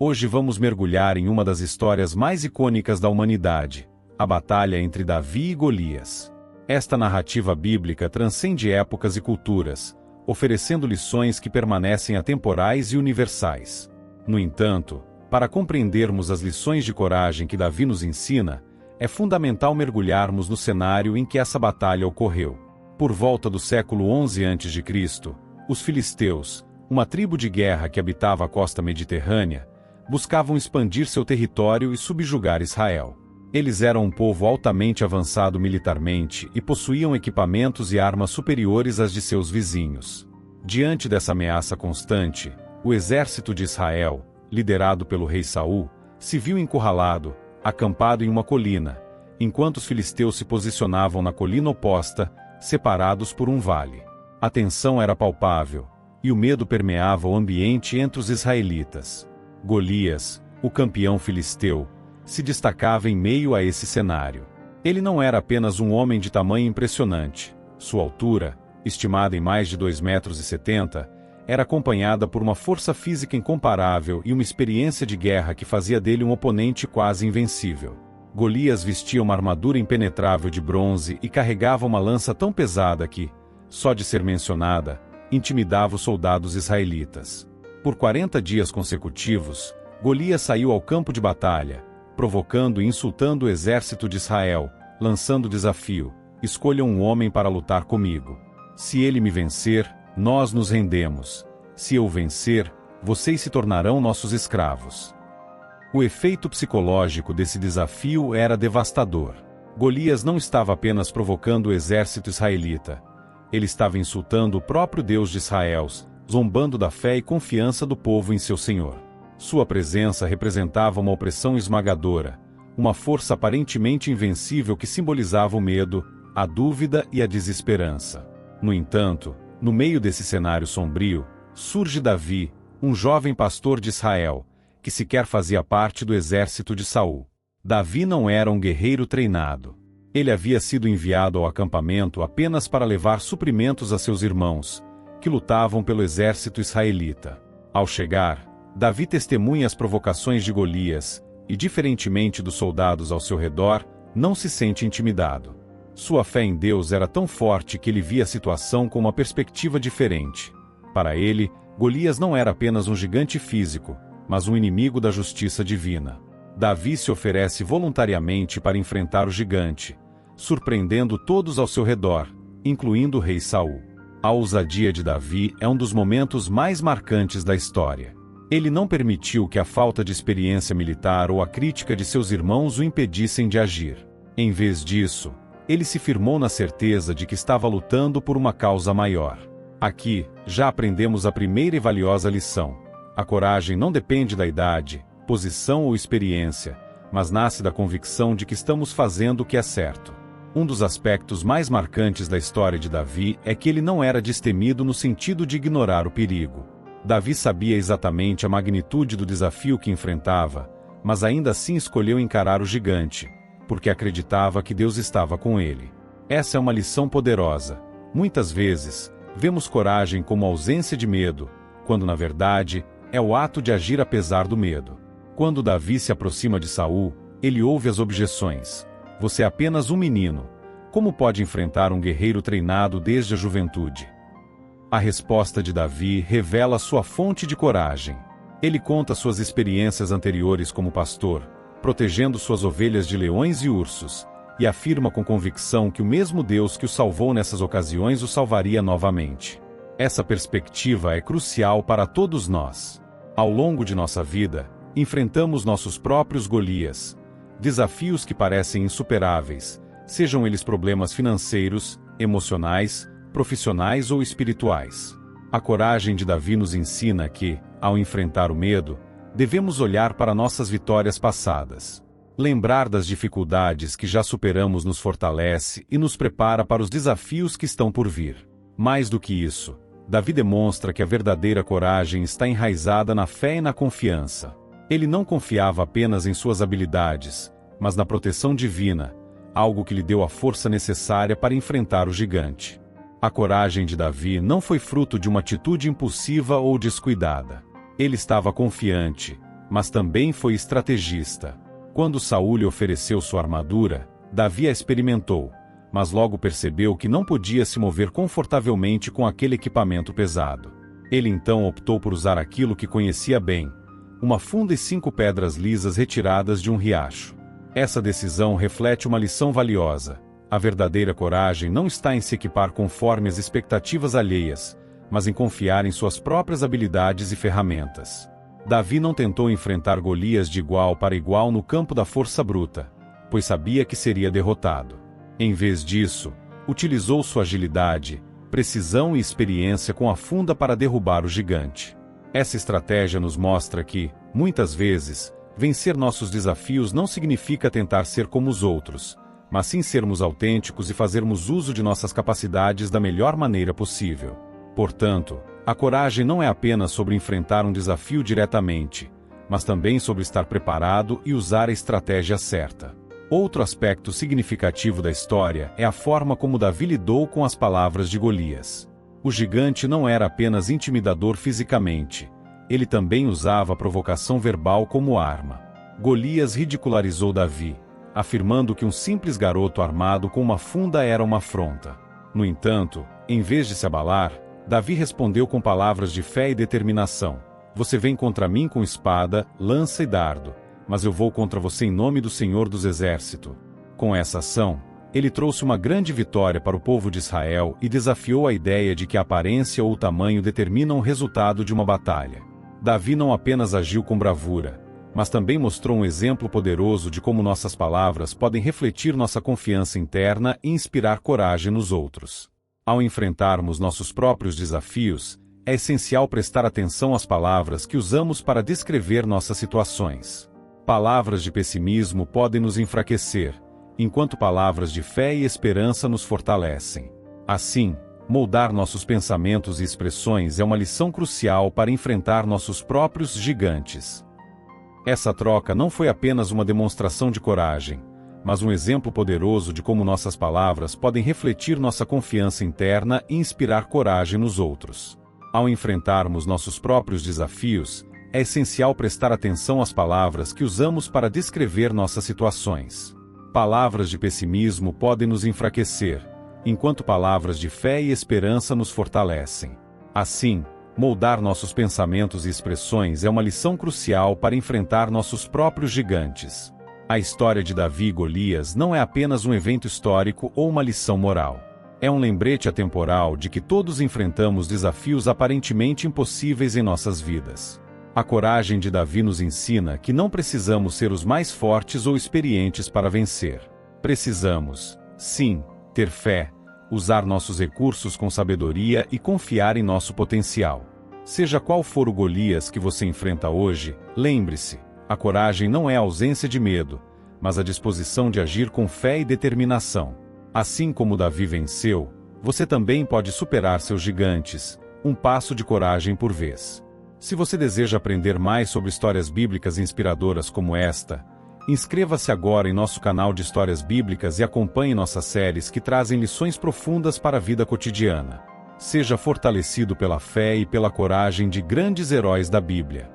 Hoje vamos mergulhar em uma das histórias mais icônicas da humanidade, a batalha entre Davi e Golias. Esta narrativa bíblica transcende épocas e culturas, oferecendo lições que permanecem atemporais e universais. No entanto, para compreendermos as lições de coragem que Davi nos ensina, é fundamental mergulharmos no cenário em que essa batalha ocorreu. Por volta do século XI a.C., os filisteus, uma tribo de guerra que habitava a costa mediterrânea, buscavam expandir seu território e subjugar Israel. Eles eram um povo altamente avançado militarmente e possuíam equipamentos e armas superiores às de seus vizinhos. Diante dessa ameaça constante, o exército de Israel, liderado pelo rei Saul, se viu encurralado, acampado em uma colina, enquanto os filisteus se posicionavam na colina oposta, separados por um vale. A tensão era palpável, e o medo permeava o ambiente entre os israelitas. Golias, o campeão filisteu, se destacava em meio a esse cenário. Ele não era apenas um homem de tamanho impressionante. Sua altura, estimada em mais de 2,70 m, era acompanhada por uma força física incomparável e uma experiência de guerra que fazia dele um oponente quase invencível. Golias vestia uma armadura impenetrável de bronze e carregava uma lança tão pesada que, só de ser mencionada, intimidava os soldados israelitas. Por 40 dias consecutivos, Golias saiu ao campo de batalha, provocando e insultando o exército de Israel, lançando o desafio: escolha um homem para lutar comigo. Se ele me vencer, nós nos rendemos. Se eu vencer, vocês se tornarão nossos escravos. O efeito psicológico desse desafio era devastador. Golias não estava apenas provocando o exército israelita. Ele estava insultando o próprio Deus de Israel, zombando da fé e confiança do povo em seu Senhor. Sua presença representava uma opressão esmagadora, uma força aparentemente invencível que simbolizava o medo, a dúvida e a desesperança. No entanto, no meio desse cenário sombrio, surge Davi, um jovem pastor de Israel, que sequer fazia parte do exército de Saul. Davi não era um guerreiro treinado. Ele havia sido enviado ao acampamento apenas para levar suprimentos a seus irmãos, que lutavam pelo exército israelita. Ao chegar, Davi testemunha as provocações de Golias, e diferentemente dos soldados ao seu redor, não se sente intimidado. Sua fé em Deus era tão forte que ele via a situação com uma perspectiva diferente. Para ele, Golias não era apenas um gigante físico, mas um inimigo da justiça divina. Davi se oferece voluntariamente para enfrentar o gigante, surpreendendo todos ao seu redor, incluindo o rei Saul. A ousadia de Davi é um dos momentos mais marcantes da história. Ele não permitiu que a falta de experiência militar ou a crítica de seus irmãos o impedissem de agir. Em vez disso, ele se firmou na certeza de que estava lutando por uma causa maior. Aqui, já aprendemos a primeira e valiosa lição. A coragem não depende da idade, posição ou experiência, mas nasce da convicção de que estamos fazendo o que é certo. Um dos aspectos mais marcantes da história de Davi é que ele não era destemido no sentido de ignorar o perigo. Davi sabia exatamente a magnitude do desafio que enfrentava, mas ainda assim escolheu encarar o gigante, porque acreditava que Deus estava com ele. Essa é uma lição poderosa. Muitas vezes, vemos coragem como ausência de medo, quando na verdade, é o ato de agir apesar do medo. Quando Davi se aproxima de Saul, ele ouve as objeções. Você é apenas um menino. Como pode enfrentar um guerreiro treinado desde a juventude? A resposta de Davi revela sua fonte de coragem. Ele conta suas experiências anteriores como pastor, protegendo suas ovelhas de leões e ursos, e afirma com convicção que o mesmo Deus que o salvou nessas ocasiões o salvaria novamente. Essa perspectiva é crucial para todos nós. Ao longo de nossa vida, enfrentamos nossos próprios Golias, desafios que parecem insuperáveis, sejam eles problemas financeiros, emocionais, profissionais ou espirituais. A coragem de Davi nos ensina que, ao enfrentar o medo, devemos olhar para nossas vitórias passadas. Lembrar das dificuldades que já superamos nos fortalece e nos prepara para os desafios que estão por vir. Mais do que isso, Davi demonstra que a verdadeira coragem está enraizada na fé e na confiança. Ele não confiava apenas em suas habilidades, mas na proteção divina, algo que lhe deu a força necessária para enfrentar o gigante. A coragem de Davi não foi fruto de uma atitude impulsiva ou descuidada. Ele estava confiante, mas também foi estrategista. Quando Saul lhe ofereceu sua armadura, Davi a experimentou, mas logo percebeu que não podia se mover confortavelmente com aquele equipamento pesado. Ele então optou por usar aquilo que conhecia bem, uma funda e 5 pedras lisas retiradas de um riacho. Essa decisão reflete uma lição valiosa. A verdadeira coragem não está em se equipar conforme as expectativas alheias, mas em confiar em suas próprias habilidades e ferramentas. Davi não tentou enfrentar Golias de igual para igual no campo da força bruta, pois sabia que seria derrotado. Em vez disso, utilizou sua agilidade, precisão e experiência com a funda para derrubar o gigante. Essa estratégia nos mostra que, muitas vezes, vencer nossos desafios não significa tentar ser como os outros, mas sim sermos autênticos e fazermos uso de nossas capacidades da melhor maneira possível. Portanto, a coragem não é apenas sobre enfrentar um desafio diretamente, mas também sobre estar preparado e usar a estratégia certa. Outro aspecto significativo da história é a forma como Davi lidou com as palavras de Golias. O gigante não era apenas intimidador fisicamente, ele também usava a provocação verbal como arma. Golias ridicularizou Davi, afirmando que um simples garoto armado com uma funda era uma afronta. No entanto, em vez de se abalar, Davi respondeu com palavras de fé e determinação: "Você vem contra mim com espada, lança e dardo, mas eu vou contra você em nome do Senhor dos Exércitos." Com essa ação, ele trouxe uma grande vitória para o povo de Israel e desafiou a ideia de que a aparência ou o tamanho determinam o resultado de uma batalha. Davi não apenas agiu com bravura, mas também mostrou um exemplo poderoso de como nossas palavras podem refletir nossa confiança interna e inspirar coragem nos outros. Ao enfrentarmos nossos próprios desafios, é essencial prestar atenção às palavras que usamos para descrever nossas situações. Palavras de pessimismo podem nos enfraquecer, enquanto palavras de fé e esperança nos fortalecem. Assim, moldar nossos pensamentos e expressões é uma lição crucial para enfrentar nossos próprios gigantes. Essa troca não foi apenas uma demonstração de coragem, mas um exemplo poderoso de como nossas palavras podem refletir nossa confiança interna e inspirar coragem nos outros. Ao enfrentarmos nossos próprios desafios, é essencial prestar atenção às palavras que usamos para descrever nossas situações. Palavras de pessimismo podem nos enfraquecer, enquanto palavras de fé e esperança nos fortalecem. Assim, moldar nossos pensamentos e expressões é uma lição crucial para enfrentar nossos próprios gigantes. A história de Davi e Golias não é apenas um evento histórico ou uma lição moral. É um lembrete atemporal de que todos enfrentamos desafios aparentemente impossíveis em nossas vidas. A coragem de Davi nos ensina que não precisamos ser os mais fortes ou experientes para vencer. Precisamos, sim, ter fé, usar nossos recursos com sabedoria e confiar em nosso potencial. Seja qual for o Golias que você enfrenta hoje, lembre-se, a coragem não é a ausência de medo, mas a disposição de agir com fé e determinação. Assim como Davi venceu, você também pode superar seus gigantes, um passo de coragem por vez. Se você deseja aprender mais sobre histórias bíblicas inspiradoras como esta, inscreva-se agora em nosso canal de histórias bíblicas e acompanhe nossas séries que trazem lições profundas para a vida cotidiana. Seja fortalecido pela fé e pela coragem de grandes heróis da Bíblia.